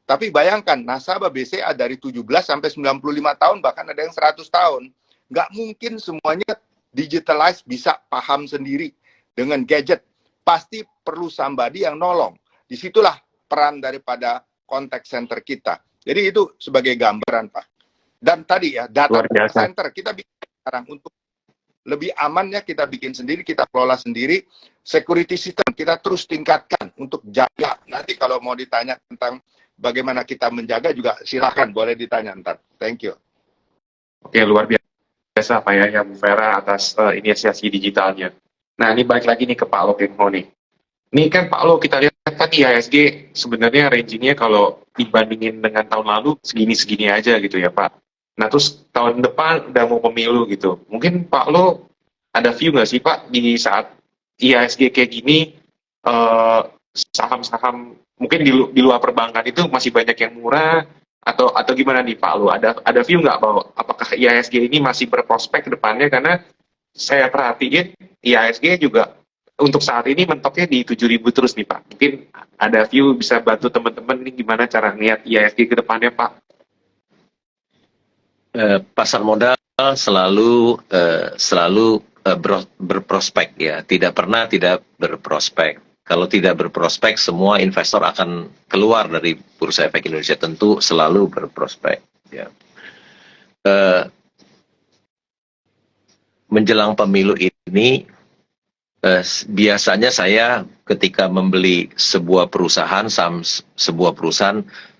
Tapi bayangkan, nasabah BCA dari 17 sampai 95 tahun, bahkan ada yang 100 tahun. Nggak mungkin semuanya digitalize bisa paham sendiri dengan gadget. Pasti perlu somebody yang nolong. Disitulah peran daripada contact center kita. Jadi itu sebagai gambaran, Pak. Dan tadi ya, data center kita bikin sekarang untuk lebih amannya kita bikin sendiri, kita kelola sendiri. Security system kita terus tingkatkan untuk jaga. Nanti kalau mau ditanya tentang bagaimana kita menjaga juga silakan, boleh ditanya ntar. Thank you. Oke, luar biasa Pak ya Bu Vera atas inisiasi digitalnya. Nah, ini balik lagi nih ke Pak Lo Kemho nih. Ini kan Pak Lo, kita lihat kan IHSG sebenarnya rangingnya kalau dibandingin dengan tahun lalu segini-segini aja gitu ya Pak. Nah, terus tahun depan udah mau pemilu gitu. Mungkin Pak Lo ada view nggak sih Pak di saat IHSG kayak gini, saham-saham mungkin di luar perbankan itu masih banyak yang murah, atau gimana nih Pak Lo? Ada view nggak bahwa apakah IHSG ini masih berprospek ke depannya? Karena saya perhatiin IHSG juga untuk saat ini mentoknya di 7.000 terus nih Pak. Mungkin ada view bisa bantu teman-teman nih gimana cara ngeliat IHSG ke depannya Pak? Pasar modal selalu berprospek ya, tidak pernah tidak berprospek. Kalau tidak berprospek, semua investor akan keluar dari Bursa Efek Indonesia, tentu selalu berprospek. Ya. Menjelang pemilu ini, biasanya saya ketika membeli sebuah perusahaan,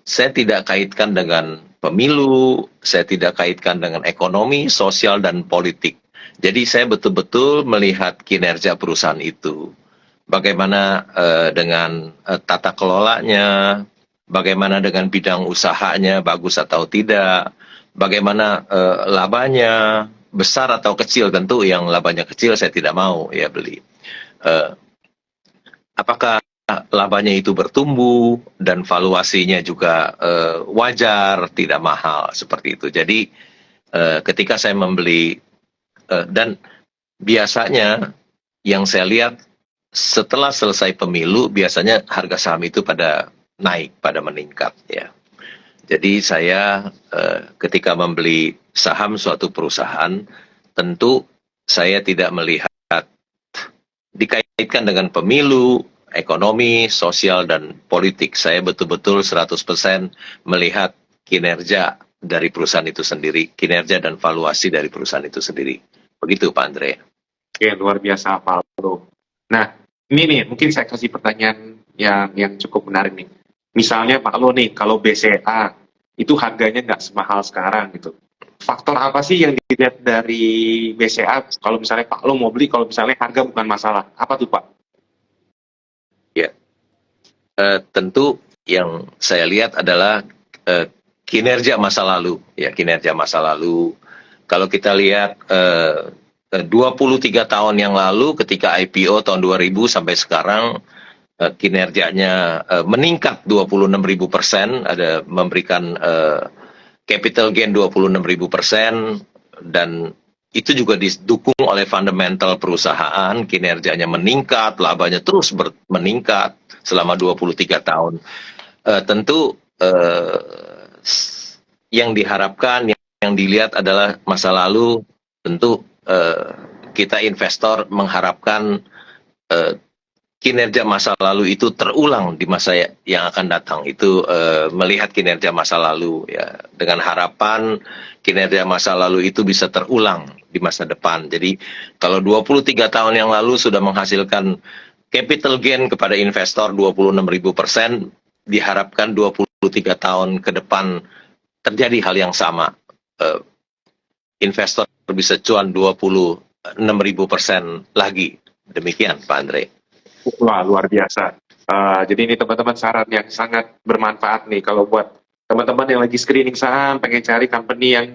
saya tidak kaitkan dengan pemilu, saya tidak kaitkan dengan ekonomi, sosial, dan politik. Jadi saya betul-betul melihat kinerja perusahaan itu. Bagaimana dengan tata kelolanya, bagaimana dengan bidang usahanya, bagus atau tidak, bagaimana labanya, besar atau kecil, tentu yang labanya kecil saya tidak mau ya beli. Apakah labanya itu bertumbuh dan valuasinya juga wajar, tidak mahal seperti itu. Jadi ketika saya membeli dan biasanya yang saya lihat setelah selesai pemilu biasanya harga saham itu pada naik, pada meningkat ya. Jadi saya ketika membeli saham suatu perusahaan tentu saya tidak melihat dikaitkan dengan pemilu, ekonomi, sosial, dan politik. Saya betul-betul 100% melihat kinerja dari perusahaan itu sendiri, kinerja dan valuasi dari perusahaan itu sendiri. Begitu Pak Andre. Oke, luar biasa Pak Lo. Nah, ini nih mungkin saya kasih pertanyaan yang cukup menarik nih. Misalnya Pak Lo nih, kalau BCA itu harganya nggak semahal sekarang gitu. Faktor apa sih yang dilihat dari BCA kalau misalnya Pak Lo mau beli, kalau misalnya harga bukan masalah? Apa tuh Pak? Ya, tentu yang saya lihat adalah kinerja masa lalu. Ya, kinerja masa lalu. Kalau kita lihat 23 tahun yang lalu ketika IPO tahun 2000 sampai sekarang kinerjanya meningkat 26.000%, ada memberikan capital gain 26.000%, dan itu juga didukung oleh fundamental perusahaan, kinerjanya meningkat, labanya terus meningkat selama 23 tahun. Tentu yang diharapkan, yang dilihat adalah masa lalu. Tentu kita investor mengharapkan kinerja masa lalu itu terulang di masa yang akan datang. Itu melihat kinerja masa lalu ya, dengan harapan kinerja masa lalu itu bisa terulang di masa depan. Jadi kalau 23 tahun yang lalu sudah menghasilkan capital gain kepada investor 26.000%, diharapkan 23 tahun ke depan terjadi hal yang sama. Investor bisa cuan 26.000% lagi. Demikian Pak Andre. Wah, luar biasa. Jadi ini teman-teman saran yang sangat bermanfaat nih kalau buat teman-teman yang lagi screening saham, pengen cari company yang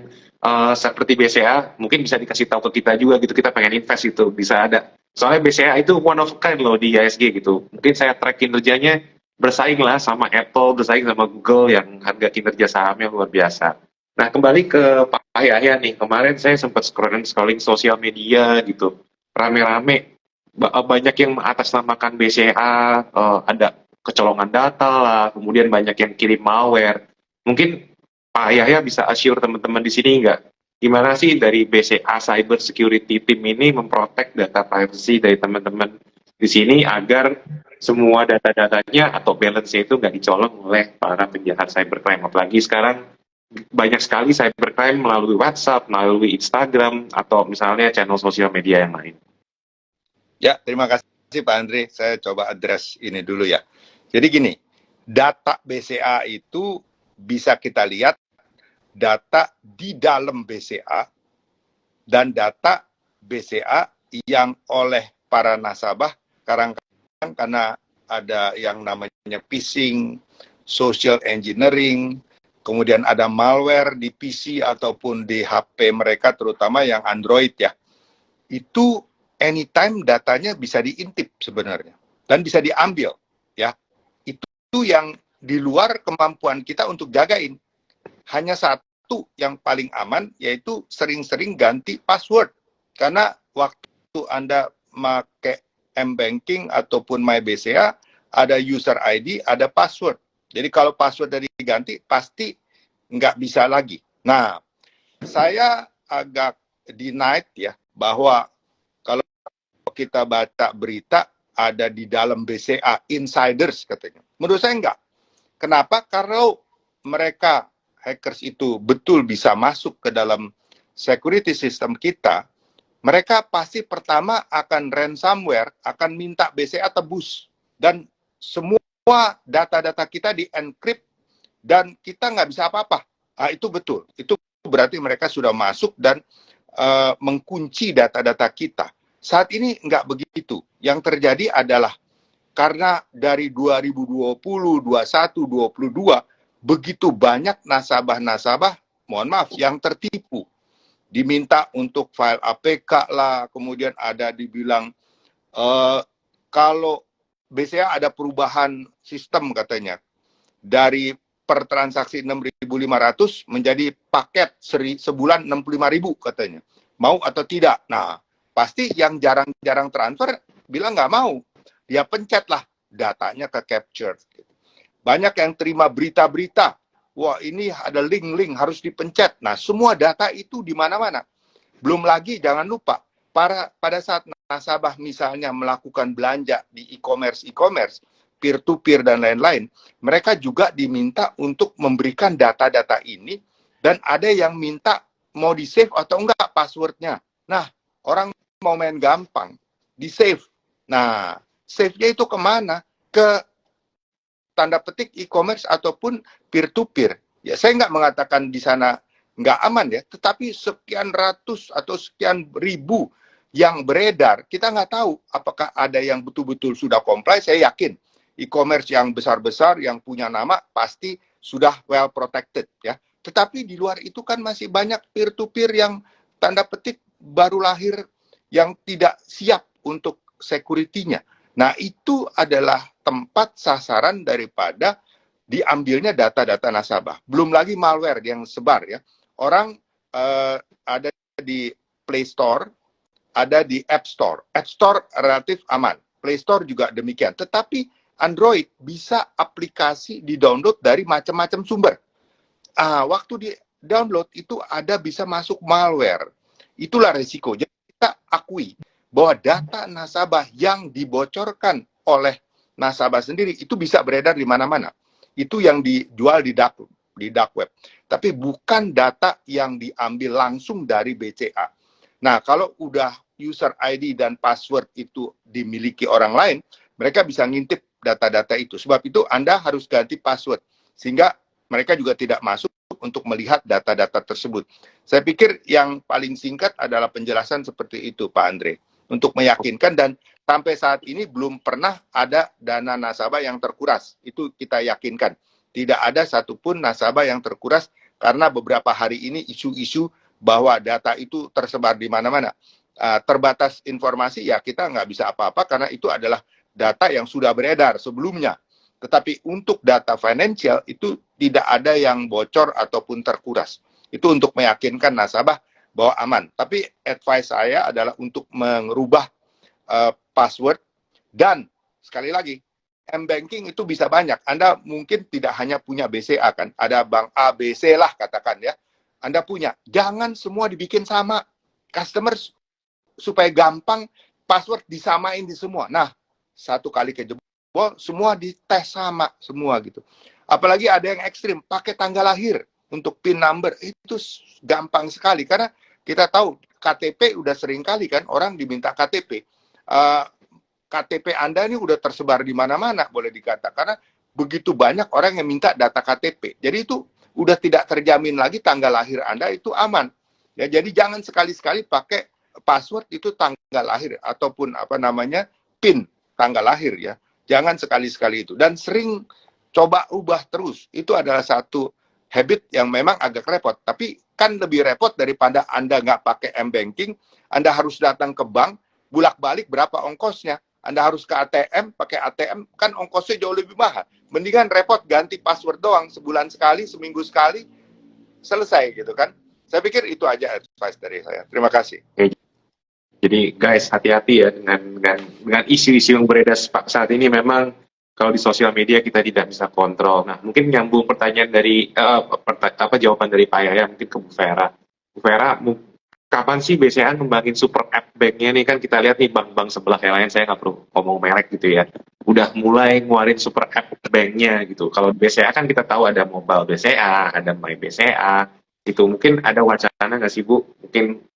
seperti BCA, mungkin bisa dikasih tahu ke kita juga gitu, kita pengen invest itu, bisa ada. Soalnya BCA itu one of a kind loh di IHSG gitu. Mungkin saya track kinerjanya bersaing lah sama Apple, bersaing sama Google yang harga kinerja sahamnya luar biasa. Nah, kembali ke Pak Yahya nih, kemarin saya sempat scrolling sosial media gitu, rame-rame banyak yang mengatasnamakan BCA, ada kecolongan data lah, kemudian banyak yang kirim malware. Mungkin Pak Yahya bisa assure teman-teman di sini nggak? Gimana sih dari BCA Cyber Security Team ini memprotek data privacy dari teman-teman di sini agar semua data-datanya atau balance-nya itu nggak dicolong oleh para penjahat cybercrime. Apalagi sekarang banyak sekali cybercrime melalui WhatsApp, melalui Instagram, atau misalnya channel sosial media yang lain. Ya, terima kasih Pak Andre. Saya coba address ini dulu ya. Jadi gini, data BCA itu bisa kita lihat data di dalam BCA dan data BCA yang oleh para nasabah kadang-kadang karena ada yang namanya phishing, social engineering, kemudian ada malware di PC ataupun di HP mereka, terutama yang Android ya. Itu anytime datanya bisa diintip sebenarnya dan bisa diambil ya. Itu yang di luar kemampuan kita untuk jagain. Hanya satu yang paling aman, yaitu sering-sering ganti password. Karena waktu Anda pakai M-Banking ataupun MyBCA, ada user ID, ada password. Jadi kalau password dari diganti, pasti nggak bisa lagi. Nah, saya agak denied ya, bahwa kalau kita baca berita, ada di dalam BCA, insiders katanya. Menurut saya enggak. Kenapa? Karena mereka, hackers itu betul bisa masuk ke dalam security system kita, mereka pasti pertama akan ransomware, akan minta BCA tebus. Dan semua data-data kita di-encrypt dan kita nggak bisa apa-apa. Nah, itu betul. Itu berarti mereka sudah masuk dan mengkunci data-data kita. Saat ini nggak begitu. Yang terjadi adalah karena dari 2020, 21, 22, begitu banyak nasabah-nasabah, mohon maaf, yang tertipu. Diminta untuk file APK lah, kemudian ada dibilang kalau BCA ada perubahan sistem katanya, dari per transaksi 6.500 menjadi paket sebulan 65.000 katanya. Mau atau tidak? Nah, pasti yang jarang-jarang transfer bilang nggak mau. Dia pencet lah, datanya ke capture. Banyak yang terima berita-berita, wah ini ada link-link harus dipencet. Nah, semua data itu di mana-mana. Belum lagi jangan lupa, pada saat nasabah misalnya melakukan belanja di e-commerce, peer-to-peer dan lain-lain, mereka juga diminta untuk memberikan data-data ini, dan ada yang minta mau di-save atau enggak passwordnya. Nah, orang mau main gampang, di-save. Nah, save-nya itu kemana? Ke tanda petik e-commerce ataupun peer-to-peer. Ya, saya nggak mengatakan di sana nggak aman ya, tetapi sekian ratus atau sekian ribu yang beredar, kita nggak tahu apakah ada yang betul-betul sudah comply. Saya yakin e-commerce yang besar-besar, yang punya nama, pasti sudah well protected ya. Tetapi di luar itu kan masih banyak peer-to-peer yang tanda petik baru lahir, yang tidak siap untuk security-nya. Nah, itu adalah tempat sasaran daripada diambilnya data-data nasabah. Belum lagi malware yang sebar ya. Orang ada di Play Store, ada di App Store. App Store relatif aman. Play Store juga demikian. Tetapi Android bisa aplikasi di-download dari macam-macam sumber. Waktu di-download itu ada bisa masuk malware. Itulah resiko. Jadi kita akui bahwa data nasabah yang dibocorkan oleh nasabah sendiri itu bisa beredar di mana-mana. Itu yang dijual di dark web. Tapi bukan data yang diambil langsung dari BCA. Nah, kalau udah user ID dan password itu dimiliki orang lain, mereka bisa ngintip data-data itu. Sebab itu Anda harus ganti password, sehingga mereka juga tidak masuk untuk melihat data-data tersebut. Saya pikir yang paling singkat adalah penjelasan seperti itu, Pak Andre. Untuk meyakinkan, dan sampai saat ini belum pernah ada dana nasabah yang terkuras. Itu kita yakinkan. Tidak ada satupun nasabah yang terkuras, karena beberapa hari ini isu-isu bahwa data itu tersebar di mana-mana. Terbatas informasi, ya kita nggak bisa apa-apa, karena itu adalah data yang sudah beredar sebelumnya. Tetapi untuk data financial, itu tidak ada yang bocor ataupun terkuras. Itu untuk meyakinkan nasabah bahwa aman. Tapi advice saya adalah untuk merubah password, dan sekali lagi, M-Banking itu bisa banyak. Anda mungkin tidak hanya punya BCA kan, ada bank A, B, C lah katakan ya. Anda punya. Jangan semua dibikin sama. Customer supaya gampang, password disamain di semua. Nah, satu kali kejebol, semua dites sama semua gitu. Apalagi ada yang ekstrim, pakai tanggal lahir untuk PIN number. Itu gampang sekali, karena kita tahu KTP udah sering kali kan, orang diminta KTP. KTP Anda ini udah tersebar di mana-mana, boleh dikatakan. Karena begitu banyak orang yang minta data KTP. Jadi itu udah tidak terjamin lagi tanggal lahir Anda itu aman. Ya, jadi jangan sekali-sekali pakai password itu tanggal lahir ataupun apa namanya PIN tanggal lahir ya. Jangan sekali-sekali itu. Dan sering coba ubah terus. Itu adalah satu habit yang memang agak repot. Tapi kan lebih repot daripada Anda nggak pakai M-Banking. Anda harus datang ke bank, bulak-balik berapa ongkosnya. Anda harus ke ATM, pakai ATM, kan ongkosnya jauh lebih mahal. Mendingan repot ganti password doang, sebulan sekali, seminggu sekali, selesai gitu kan. Saya pikir itu aja advice dari saya. Terima kasih. Jadi guys, hati-hati ya dengan isu-isu yang beredar saat ini. Memang kalau di sosial media kita tidak bisa kontrol. Nah, mungkin nyambung pertanyaan dari jawaban dari Pak Yaya mungkin ke Bu Vera. Bu Vera, kapan sih BCA ngembangin super app banknya nih? Kan kita lihat nih bank-bank sebelah yang lain, saya nggak perlu ngomong merek gitu ya, udah mulai ngeluarin super app banknya gitu. Kalau BCA kan kita tahu ada mobile BCA, ada my BCA, itu mungkin ada wacana nggak sih Bu? Mungkin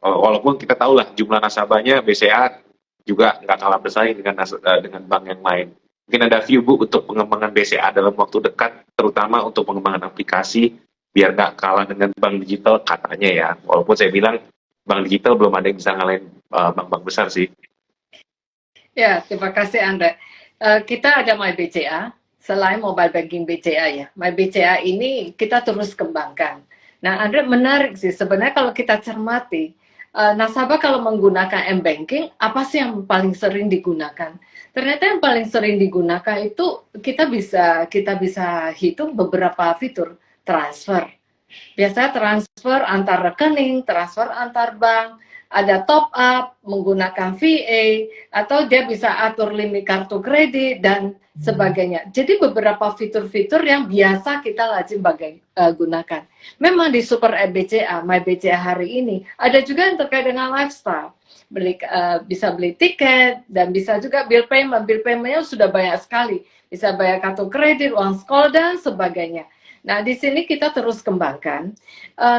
walaupun kita tahu lah jumlah nasabahnya BCA juga nggak kalah bersaing dengan bank yang lain. Mungkin ada view Bu untuk pengembangan BCA dalam waktu dekat, terutama untuk pengembangan aplikasi, biar nggak kalah dengan bank digital katanya ya. Walaupun saya bilang bank digital belum ada yang bisa ngalahin bank-bank besar sih. Ya, terima kasih Andre. Kita ada My BCA, selain mobile banking BCA ya. My BCA ini kita terus kembangkan. Nah, Andre, menarik sih sebenarnya kalau kita cermati, nasabah kalau menggunakan M-Banking, apa sih yang paling sering digunakan? Ternyata yang paling sering digunakan itu kita bisa hitung beberapa fitur. Transfer. Biasanya transfer antar rekening, transfer antar bank, ada top up, menggunakan VA, atau dia bisa atur limit kartu kredit, dan sebagainya. Jadi beberapa fitur-fitur yang biasa kita lazim gunakan. Memang di Super App BCA, My BCA hari ini, ada juga yang terkait dengan lifestyle. Bisa beli tiket, dan bisa juga bill payment. Bill paymentnya sudah banyak sekali. Bisa bayar kartu kredit, uang sekolah, dan sebagainya. Nah, di sini kita terus kembangkan.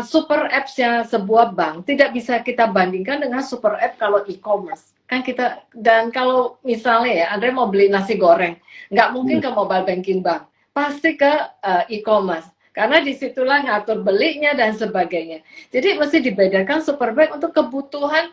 Super apps-nya sebuah bank tidak bisa kita bandingkan dengan super app kalau e-commerce. Kan kita, dan kalau misalnya ya, Andre mau beli nasi goreng, nggak mungkin ke mobile banking bank, pasti ke e-commerce. Karena disitulah ngatur belinya dan sebagainya. Jadi mesti dibedakan super bank untuk kebutuhan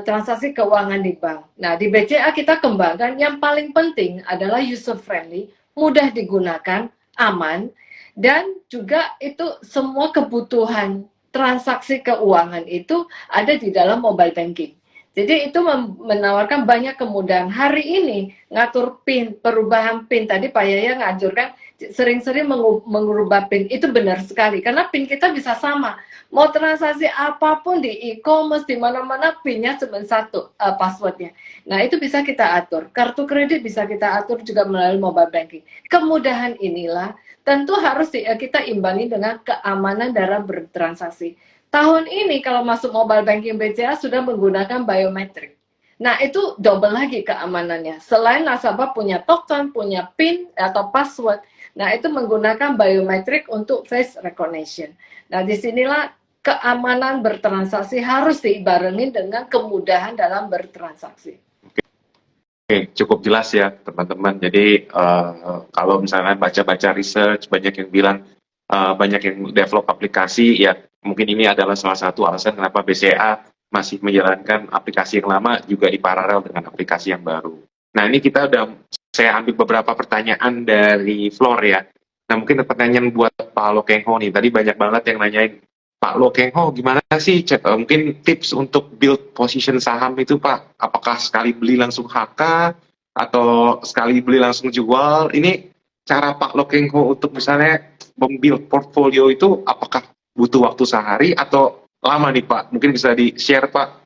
transaksi keuangan di bank. Nah, di BCA kita kembangkan yang paling penting adalah user friendly, mudah digunakan, aman, dan juga itu semua kebutuhan transaksi keuangan itu ada di dalam mobile banking. Jadi itu menawarkan banyak kemudahan. Hari ini ngatur PIN, perubahan PIN, tadi Pak Yaya ngajurkan sering-sering mengubah PIN, itu benar sekali. Karena PIN kita bisa sama. Mau transaksi apapun di e-commerce, di mana-mana PIN-nya cuma satu, passwordnya. Nah, itu bisa kita atur. Kartu kredit bisa kita atur juga melalui mobile banking. Kemudahan inilah tentu harus kita imbangi dengan keamanan dalam bertransaksi. Tahun ini kalau masuk mobile banking BCA sudah menggunakan biometrik. Nah, itu double lagi keamanannya. Selain nasabah punya token, punya PIN atau password, nah itu menggunakan biometrik untuk face recognition. Nah, disinilah keamanan bertransaksi harus dibarengi dengan kemudahan dalam bertransaksi. Oke, cukup jelas ya teman-teman. Jadi kalau misalnya baca-baca research, banyak yang bilang banyak yang develop aplikasi, ya mungkin ini adalah salah satu alasan kenapa BCA masih menjalankan aplikasi yang lama juga di paralel dengan aplikasi yang baru. Nah, ini saya ambil beberapa pertanyaan dari Floor ya. Nah, mungkin pertanyaan buat Pak Lokengho nih. Tadi banyak banget yang nanyain, Pak Lokengho gimana sih mungkin tips untuk build position saham itu Pak? Apakah sekali beli langsung HK atau sekali beli langsung jual? Ini cara Pak Lokengho untuk misalnya membuild portfolio itu apakah butuh waktu sehari atau lama nih Pak? Mungkin bisa di-share Pak.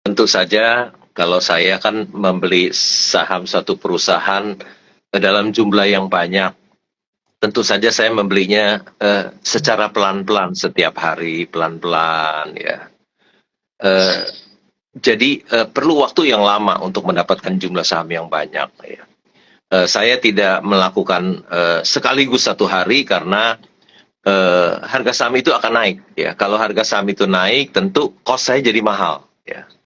Tentu saja Kalau saya kan membeli saham satu perusahaan dalam jumlah yang banyak, tentu saja saya membelinya secara pelan-pelan setiap hari, pelan-pelan ya. Jadi perlu waktu yang lama untuk mendapatkan jumlah saham yang banyak. Ya. Saya tidak melakukan sekaligus satu hari karena harga saham itu akan naik. Ya, kalau harga saham itu naik, tentu cost saya jadi mahal. Ya.